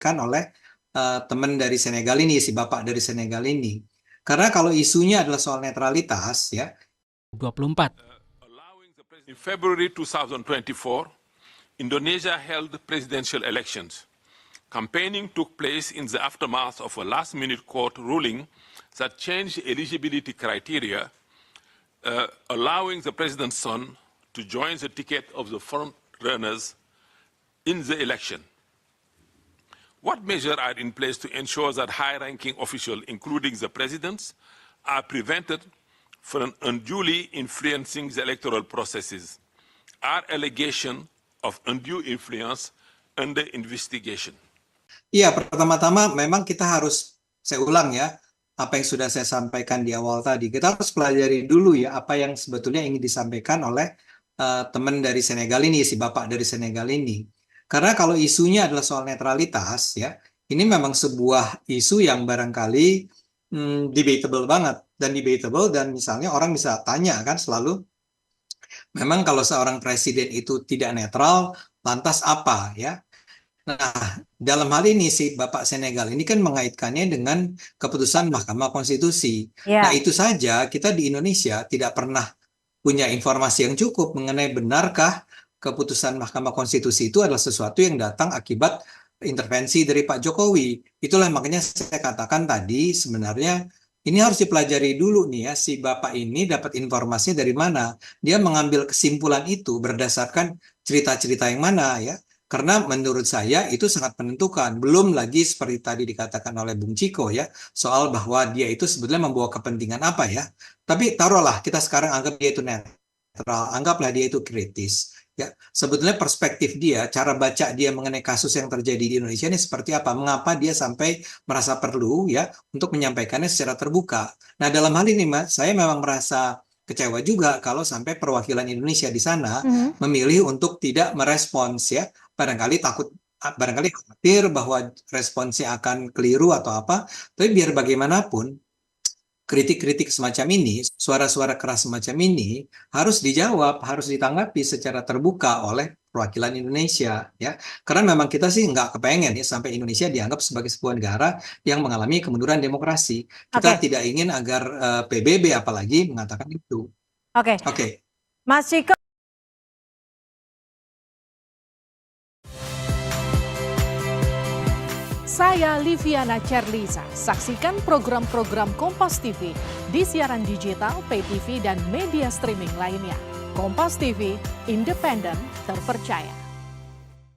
disampaikan oleh teman dari Senegal ini, si bapak dari Senegal ini. Karena kalau isunya adalah soal netralitas, ya. 24. In February 2024, Indonesia held presidential elections. Campaigning took place in the aftermath of a last-minute court ruling that changed eligibility criteria, allowing the president's son to join the ticket of the front runners in the election. What measures are in place to ensure that high-ranking officials, including the presidents, are prevented from unduly influencing the electoral processes? Are allegations of undue influence under investigation? Iya, pertama-tama memang kita harus, saya ulang ya, apa yang sudah saya sampaikan di awal tadi. Kita harus pelajari dulu ya, apa yang sebetulnya ingin disampaikan oleh teman dari Senegal ini, si bapak dari Senegal ini. Karena kalau isunya adalah soal netralitas, ya, ini memang sebuah isu yang barangkali debatable banget. Dan misalnya orang bisa tanya kan selalu, memang kalau seorang presiden itu tidak netral, lantas apa ya? Nah, dalam hal ini si Bapak Senegal ini kan mengaitkannya dengan keputusan Mahkamah Konstitusi. Ya. Nah, itu saja kita di Indonesia tidak pernah punya informasi yang cukup mengenai benarkah keputusan Mahkamah Konstitusi itu adalah sesuatu yang datang akibat intervensi dari Pak Jokowi. Itulah makanya saya katakan tadi sebenarnya ini harus dipelajari dulu nih ya, si Bapak ini dapat informasinya dari mana. Dia mengambil kesimpulan itu berdasarkan cerita-cerita yang mana ya. Karena menurut saya itu sangat menentukan. Belum lagi seperti tadi dikatakan oleh Bung Ciko ya, soal bahwa dia itu sebetulnya membawa kepentingan apa ya. Tapi taruhlah kita sekarang anggap dia itu netral, anggaplah dia itu kritis. Ya, sebetulnya perspektif dia, cara baca dia mengenai kasus yang terjadi di Indonesia ini seperti apa? Mengapa dia sampai merasa perlu ya untuk menyampaikannya secara terbuka? Nah, dalam hal ini Mas, saya memang merasa kecewa juga kalau sampai perwakilan Indonesia di sana memilih untuk tidak merespons ya. Barangkali khawatir bahwa responsnya akan keliru atau apa. Tapi biar bagaimanapun kritik-kritik semacam ini, suara-suara keras semacam ini harus dijawab, harus ditanggapi secara terbuka oleh perwakilan Indonesia ya. Karena memang kita sih nggak kepengen ya sampai Indonesia dianggap sebagai sebuah negara yang mengalami kemunduran demokrasi. Kita tidak ingin agar PBB apalagi mengatakan itu. Oke. Mas Ciko. Saya Liviana Cerlisa. Saksikan program-program Kompas TV di siaran digital, pay TV, dan media streaming lainnya. Kompas TV, independen, terpercaya.